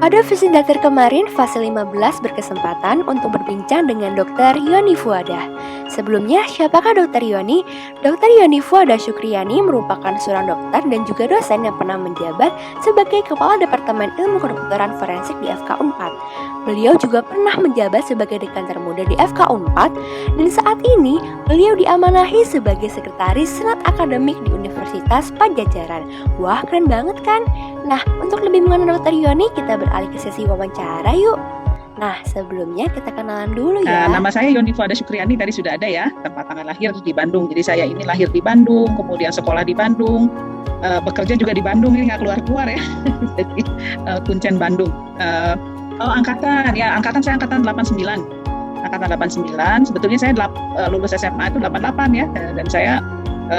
Pada Visitator kemarin, fase 15 berkesempatan untuk berbincang dengan Dr. Yoni Fuada. Sebelumnya, siapakah Dr. Yoni? Dr. Yoni Fuada Syukriani merupakan seorang dokter dan juga dosen yang pernah menjabat sebagai Kepala Departemen Ilmu Kedokteran Forensik di FK Unpad. Beliau juga pernah menjabat sebagai dekan termuda di FK Unpad dan saat ini beliau diamanahi sebagai Sekretaris Senat Akademik di Universitas Padjadjaran. Wah, keren banget kan? Nah, untuk lebih mengenal Dr. Yoni, kita beralih ke sesi wawancara yuk. Nah, sebelumnya kita kenalan dulu ya. Nama saya Yoni Fuada Syukriani, tadi sudah ada ya, tempat tanggal lahir di Bandung. Jadi saya ini lahir di Bandung, kemudian sekolah di Bandung, bekerja juga di Bandung, ini nggak keluar-keluar ya. Jadi Kuncen Bandung. Angkatan saya angkatan 89. Angkatan 89, sebetulnya saya lulus SMA itu 88 ya, dan saya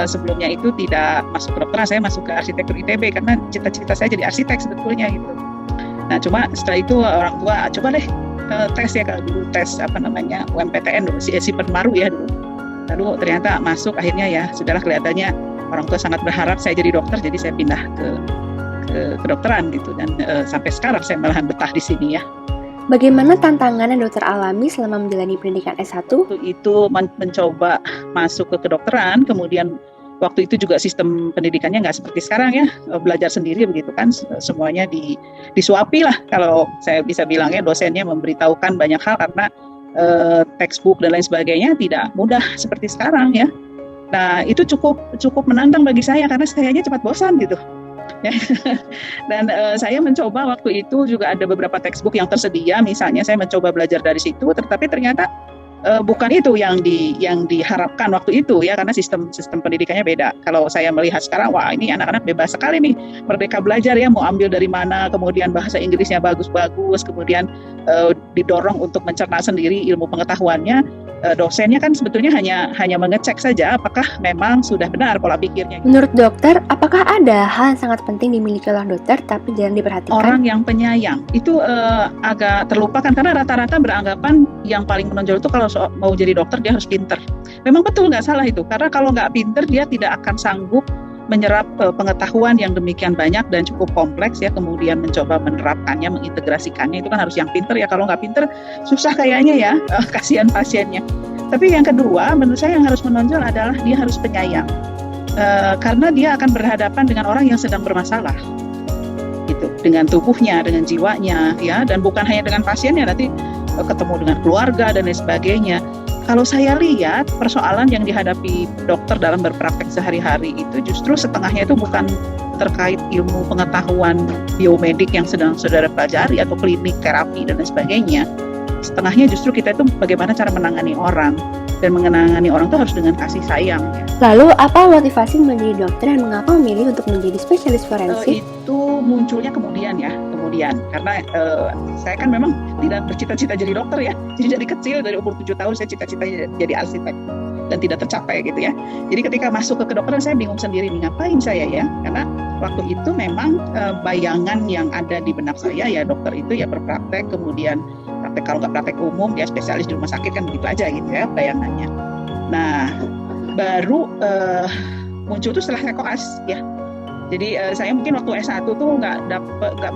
sebelumnya itu tidak masuk kedokteran, saya masuk ke arsitektur ITB karena cita-cita saya jadi arsitek sebetulnya gitu. Nah, cuma setelah itu orang tua coba deh tes ya, kalau dulu tes UMPTN dulu, si Permaru ya dulu. Lalu ternyata masuk, akhirnya ya sudahlah, kelihatannya orang tua sangat berharap saya jadi dokter, jadi saya pindah ke kedokteran gitu, dan sampai sekarang saya malahan betah di sini ya. Bagaimana tantangan yang dokter alami selama menjalani pendidikan S1? Itu mencoba masuk ke kedokteran, kemudian waktu itu juga sistem pendidikannya nggak seperti sekarang ya, belajar sendiri begitu kan, semuanya disuapi lah, kalau saya bisa bilangnya. Dosennya memberitahukan banyak hal karena textbook dan lain sebagainya tidak mudah seperti sekarang ya. Nah, itu cukup menantang bagi saya karena sayanya cepat bosan gitu. Dan saya mencoba waktu itu juga ada beberapa textbook yang tersedia, misalnya saya mencoba belajar dari situ, tetapi ternyata bukan itu yang diharapkan waktu itu ya, karena sistem pendidikannya beda. Kalau saya melihat sekarang, wah ini anak-anak bebas sekali nih, merdeka belajar ya, mau ambil dari mana, kemudian bahasa Inggrisnya bagus-bagus, kemudian didorong untuk mencerna sendiri ilmu pengetahuannya. Dosennya kan sebetulnya hanya mengecek saja apakah memang sudah benar pola pikirnya. Menurut dokter, apakah ada hal yang sangat penting dimiliki oleh dokter tapi jarang diperhatikan? Orang yang penyayang itu agak terlupakan, karena rata-rata beranggapan yang paling menonjol itu kalau mau jadi dokter dia harus pinter. Memang betul, nggak salah itu, karena kalau nggak pinter dia tidak akan sanggup menyerap pengetahuan yang demikian banyak dan cukup kompleks ya, kemudian mencoba menerapkannya, mengintegrasikannya. Itu kan harus yang pinter ya, kalau nggak pinter susah kayaknya ya, kasihan pasiennya. Tapi yang kedua menurut saya yang harus menonjol adalah dia harus penyayang, karena dia akan berhadapan dengan orang yang sedang bermasalah gitu, dengan tubuhnya, dengan jiwanya ya, dan bukan hanya dengan pasiennya, nanti ketemu dengan keluarga dan lain sebagainya. Kalau saya lihat persoalan yang dihadapi dokter dalam berpraktek sehari-hari itu justru setengahnya itu bukan terkait ilmu pengetahuan biomedik yang sedang saudara pelajari atau klinik, terapi dan lain sebagainya. Setengahnya justru kita itu bagaimana cara menangani orang, dan menangani orang itu harus dengan kasih sayang. Lalu apa motivasi menjadi dokter dan mengapa memilih untuk menjadi spesialis forensik? Itu munculnya kemudian karena saya kan memang tidak bercita-cita jadi dokter ya. Jadi dari kecil, dari umur 7 tahun saya cita-cita jadi arsitek dan tidak tercapai gitu ya. Jadi ketika masuk ke kedokteran saya bingung sendiri nih, ngapain saya ya, karena waktu itu memang bayangan yang ada di benak saya ya, dokter itu ya berpraktek, kemudian praktek, kalau nggak praktek umum dia spesialis di rumah sakit, kan begitu aja gitu ya bayangannya. Nah, baru muncul tuh setelah saya koas ya. Jadi saya mungkin waktu S1 tuh nggak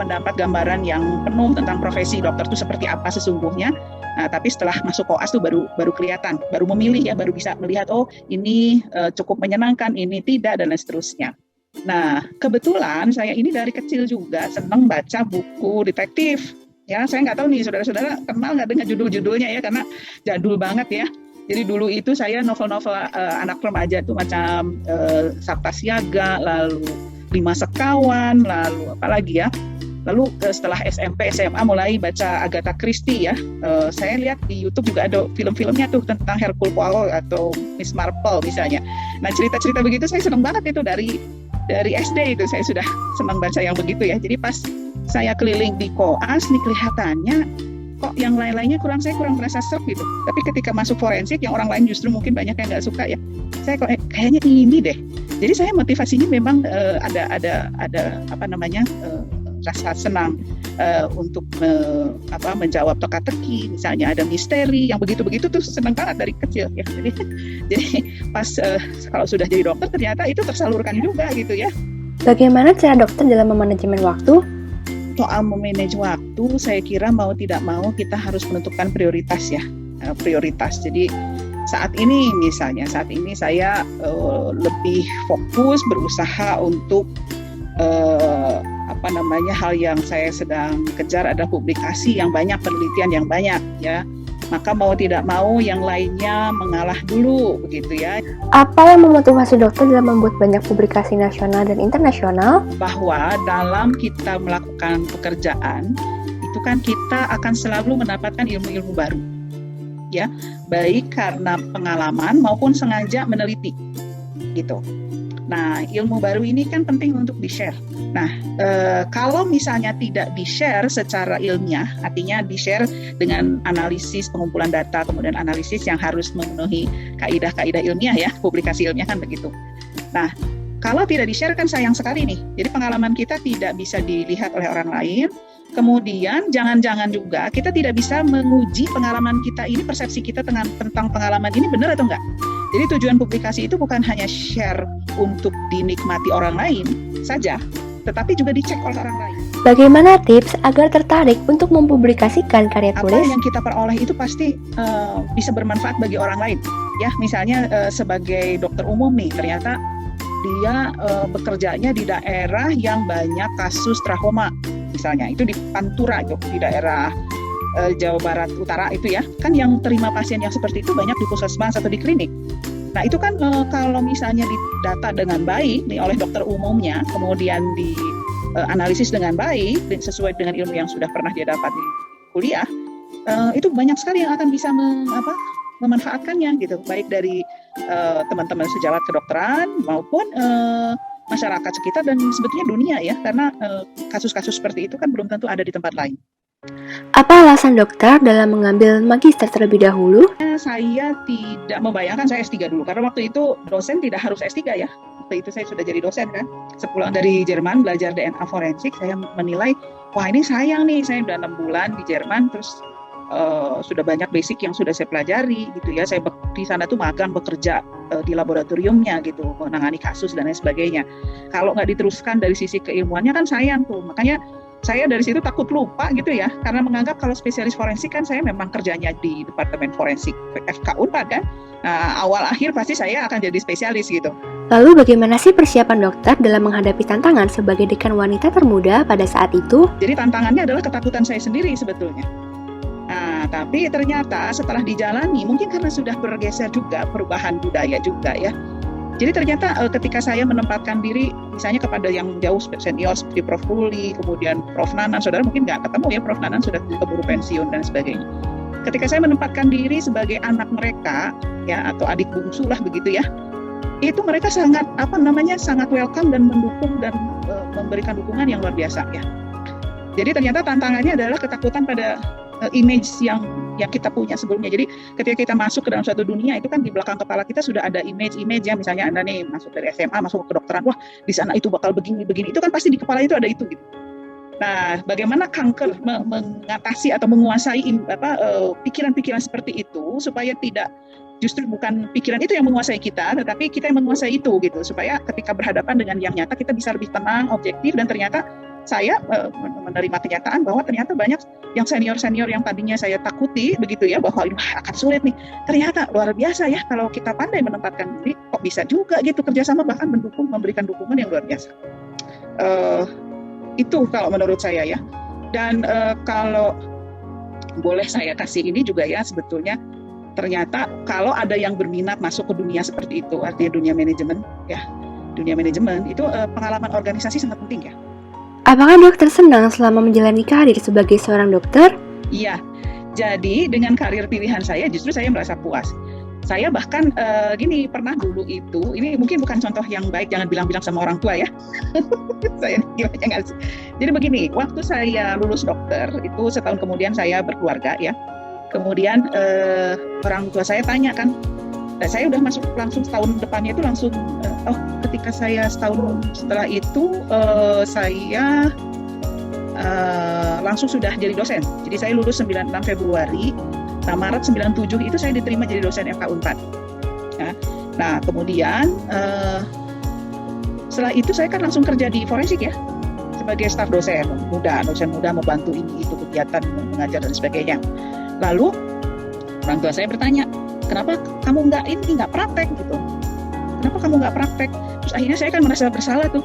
mendapat gambaran yang penuh tentang profesi dokter itu seperti apa sesungguhnya. Nah, tapi setelah masuk koas tuh baru kelihatan, baru memilih ya, baru bisa melihat, oh ini cukup menyenangkan, ini tidak, dan lain seterusnya. Nah, kebetulan saya ini dari kecil juga senang baca buku detektif. Ya, saya nggak tahu nih saudara-saudara kenal nggak dengan judul-judulnya ya, karena jadul banget ya. Jadi dulu itu saya novel-novel anak remaja tuh macam Sabta Siaga, lalu Lima Sekawan, lalu apa lagi ya. Lalu setelah SMP, SMA mulai baca Agatha Christie ya. Saya lihat di YouTube juga ada film-filmnya tuh tentang Hercule Poirot atau Miss Marple misalnya. Nah, cerita-cerita begitu saya senang banget itu dari SD itu saya sudah senang baca yang begitu ya. Jadi pas saya keliling di koas nih, kelihatannya kok yang lain-lainnya saya kurang merasa serp gitu. Tapi ketika masuk forensik yang orang lain justru mungkin banyak yang nggak suka ya, saya kok kayaknya ini deh. Jadi saya motivasinya memang ada rasa senang untuk menjawab teka-teki, misalnya ada misteri yang begitu-begitu tuh senang banget dari kecil ya. Jadi pas kalau sudah jadi dokter ternyata itu tersalurkan juga gitu ya. Bagaimana cara dokter dalam memanajemen waktu? soal memanage waktu, saya kira mau tidak mau kita harus menentukan prioritas ya, prioritas. Jadi saat ini saya lebih fokus berusaha untuk hal yang saya sedang kejar adalah publikasi yang banyak, penelitian yang banyak ya. Maka mau tidak mau yang lainnya mengalah dulu begitu ya. Apa yang memotivasi dokter dalam membuat banyak publikasi nasional dan internasional? Bahwa dalam kita melakukan pekerjaan itu kan kita akan selalu mendapatkan ilmu-ilmu baru ya, baik karena pengalaman maupun sengaja meneliti gitu. Nah, ilmu baru ini kan penting untuk di-share. Nah, kalau misalnya tidak di-share secara ilmiah, artinya di-share dengan analisis, pengumpulan data, kemudian analisis yang harus memenuhi kaidah-kaidah ilmiah ya, publikasi ilmiah kan begitu. Nah, kalau tidak di-share kan sayang sekali nih. Jadi pengalaman kita tidak bisa dilihat oleh orang lain. Kemudian jangan-jangan juga kita tidak bisa menguji pengalaman kita ini, persepsi kita tentang pengalaman ini benar atau enggak. Jadi tujuan publikasi itu bukan hanya share untuk dinikmati orang lain saja, tetapi juga dicek oleh orang lain. Bagaimana tips agar tertarik untuk mempublikasikan karya tulis? Apa yang kita peroleh itu pasti bisa bermanfaat bagi orang lain. Ya, misalnya sebagai dokter umum nih, ternyata dia bekerjanya di daerah yang banyak kasus trauma. Misalnya itu di Pantura, di daerah Jawa Barat Utara itu ya, kan yang terima pasien yang seperti itu banyak di puskesmas atau di klinik. Nah itu kan kalau misalnya didata dengan baik nih oleh dokter umumnya, kemudian dianalisis dengan baik sesuai dengan ilmu yang sudah pernah dia dapat di kuliah, itu banyak sekali yang akan bisa memanfaatkannya gitu, baik dari teman-teman sejawat kedokteran maupun masyarakat sekitar dan sebetulnya dunia ya, karena kasus-kasus seperti itu kan belum tentu ada di tempat lain. Apa alasan dokter dalam mengambil magister terlebih dahulu? Saya tidak membayangkan saya S3 dulu, karena waktu itu dosen tidak harus S3 ya. Waktu itu saya sudah jadi dosen kan. Sepulang dari Jerman belajar DNA forensik, saya menilai, wah ini sayang nih, saya udah 6 bulan di Jerman, terus sudah banyak basic yang sudah saya pelajari gitu ya. Saya di sana tuh magang bekerja di laboratoriumnya gitu, menangani kasus dan lain sebagainya. Kalau nggak diteruskan dari sisi keilmuannya kan sayang tuh. Makanya saya dari situ takut lupa gitu ya, karena menganggap kalau spesialis forensik kan saya memang kerjanya di Departemen Forensik FK Unpad kan. Nah, awal akhir pasti saya akan jadi spesialis gitu. Lalu bagaimana sih persiapan dokter dalam menghadapi tantangan sebagai dekan wanita termuda pada saat itu? Jadi tantangannya adalah ketakutan saya sendiri sebetulnya. Nah, tapi ternyata setelah dijalani, mungkin karena sudah bergeser juga, perubahan budaya juga ya. Jadi ternyata ketika saya menempatkan diri misalnya kepada yang jauh senior seperti Prof. Ruli, kemudian Prof. Nanan, saudara mungkin nggak ketemu ya, Prof. Nanan sudah keburu pensiun dan sebagainya. Ketika saya menempatkan diri sebagai anak mereka ya, atau adik bungsu lah begitu ya, itu mereka sangat sangat welcome dan mendukung dan memberikan dukungan yang luar biasa ya. Jadi ternyata tantangannya adalah ketakutan pada image yang kita punya sebelumnya. Jadi ketika kita masuk ke dalam suatu dunia, itu kan di belakang kepala kita sudah ada image ya, misalnya Anda nih masuk dari SMA, masuk ke kedokteran, wah di sana itu bakal begini, itu kan pasti di kepala itu ada itu gitu. Nah, bagaimana kanker mengatasi atau menguasai pikiran-pikiran seperti itu supaya tidak, justru bukan pikiran itu yang menguasai kita, tetapi kita yang menguasai itu gitu, supaya ketika berhadapan dengan yang nyata kita bisa lebih tenang, objektif, dan ternyata saya menerima kenyataan bahwa ternyata banyak yang senior-senior yang tadinya saya takuti begitu ya, bahwa akan sulit nih, ternyata luar biasa ya kalau kita pandai menempatkan diri, kok bisa juga gitu kerjasama, bahkan memberikan dukungan yang luar biasa. Itu kalau menurut saya ya. Dan kalau boleh saya kasih ini juga ya, sebetulnya ternyata kalau ada yang berminat masuk ke dunia seperti itu, artinya dunia manajemen ya, dunia manajemen itu pengalaman organisasi sangat penting ya. Apakah dokter senang selama menjalani karir sebagai seorang dokter? Iya, jadi dengan karir pilihan saya justru saya merasa puas. Saya bahkan pernah dulu itu, ini mungkin bukan contoh yang baik, jangan bilang-bilang sama orang tua ya. Saya nggak. Jadi begini, waktu saya lulus dokter itu setahun kemudian saya berkeluarga ya. Kemudian orang tua saya tanya kan, saya udah masuk langsung setahun depannya itu langsung, ketika saya setahun setelah itu saya langsung sudah jadi dosen. Jadi saya lulus 96 Februari, nah Maret 97 itu saya diterima jadi dosen FK Unpad. Nah kemudian setelah itu saya kan langsung kerja di forensik ya, sebagai staf dosen muda membantu ini itu kegiatan mengajar dan sebagainya. Lalu orang tua saya bertanya, kenapa kamu nggak praktek gitu? Kenapa kamu nggak praktek? Terus akhirnya saya kan merasa bersalah tuh.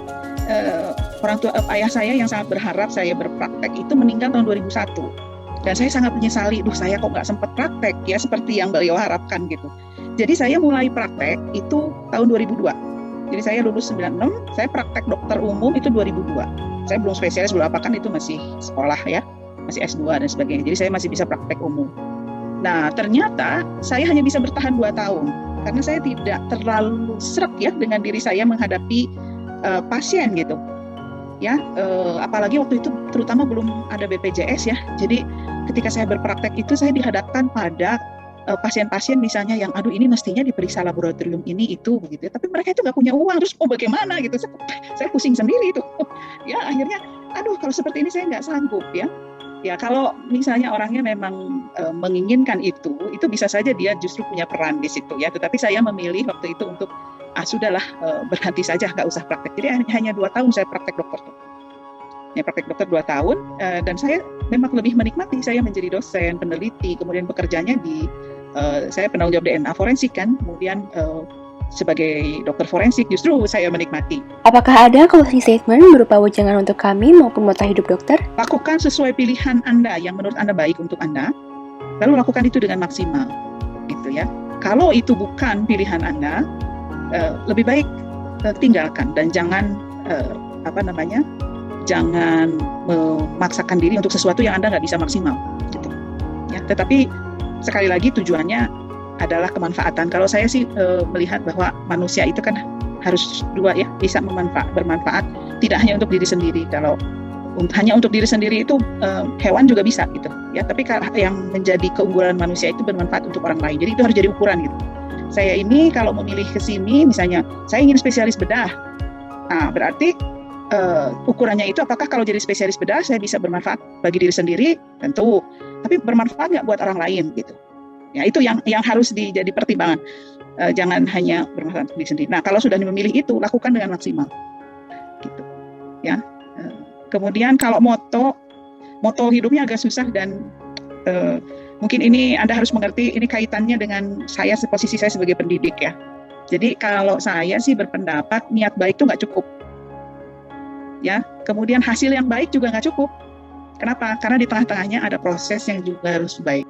Ayah saya yang sangat berharap saya berpraktek itu meninggal tahun 2001. Dan saya sangat menyesali, saya kok nggak sempat praktek ya seperti yang beliau harapkan gitu. Jadi saya mulai praktek itu tahun 2002. Jadi saya lulus 96, saya praktek dokter umum itu 2002. Saya belum spesialis, belum apa, kan itu masih sekolah ya, masih S2 dan sebagainya. Jadi saya masih bisa praktek umum. Nah ternyata saya hanya bisa bertahan 2 tahun karena saya tidak terlalu sreg ya dengan diri saya menghadapi pasien gitu. Ya, apalagi waktu itu terutama belum ada BPJS ya. Jadi ketika saya berpraktek itu saya dihadapkan pada pasien-pasien misalnya yang ini mestinya diperiksa laboratorium ini itu begitu. Tapi mereka itu nggak punya uang, terus mau bagaimana gitu? Saya pusing sendiri itu. Ya akhirnya, kalau seperti ini saya nggak sanggup ya. Ya kalau misalnya orangnya memang menginginkan itu bisa saja dia justru punya peran di situ ya. Tetapi saya memilih waktu itu untuk sudahlah berhenti saja, nggak usah praktek. Jadi hanya 2 tahun saya praktek dokter. Ya praktek dokter 2 tahun dan saya memang lebih menikmati. Saya menjadi dosen, peneliti, kemudian bekerjanya saya penanggung jawab DNA forensik kan, kemudian sebagai dokter forensik justru saya menikmati. Apakah ada closing statement berupa wejangan untuk kami maupun motto hidup dokter? Lakukan sesuai pilihan Anda yang menurut Anda baik untuk Anda, lalu lakukan itu dengan maksimal, gitu ya. Kalau itu bukan pilihan Anda, lebih baik tinggalkan dan jangan jangan memaksakan diri untuk sesuatu yang Anda nggak bisa maksimal, gitu. Ya, tetapi sekali lagi tujuannya adalah kemanfaatan. Kalau saya sih melihat bahwa manusia itu kan harus 2 ya, bisa bermanfaat tidak hanya untuk diri sendiri. Kalau hanya untuk diri sendiri itu hewan juga bisa gitu ya. Tapi yang menjadi keunggulan manusia itu bermanfaat untuk orang lain. Jadi itu harus jadi ukuran gitu. Saya ini kalau memilih ke sini, misalnya saya ingin spesialis bedah, berarti ukurannya itu apakah kalau jadi spesialis bedah saya bisa bermanfaat bagi diri sendiri, tentu, tapi bermanfaat nggak buat orang lain gitu. Ya itu yang harus jadi pertimbangan. Jangan hanya bermanfaat untuk diri sendiri. Nah kalau sudah memilih itu, lakukan dengan maksimal, gitu. Ya. Kemudian kalau moto hidupnya agak susah dan mungkin ini Anda harus mengerti, ini kaitannya dengan posisi saya sebagai pendidik ya. Jadi kalau saya sih berpendapat niat baik itu nggak cukup. Ya, kemudian hasil yang baik juga nggak cukup. Kenapa? Karena di tengah-tengahnya ada proses yang juga harus baik.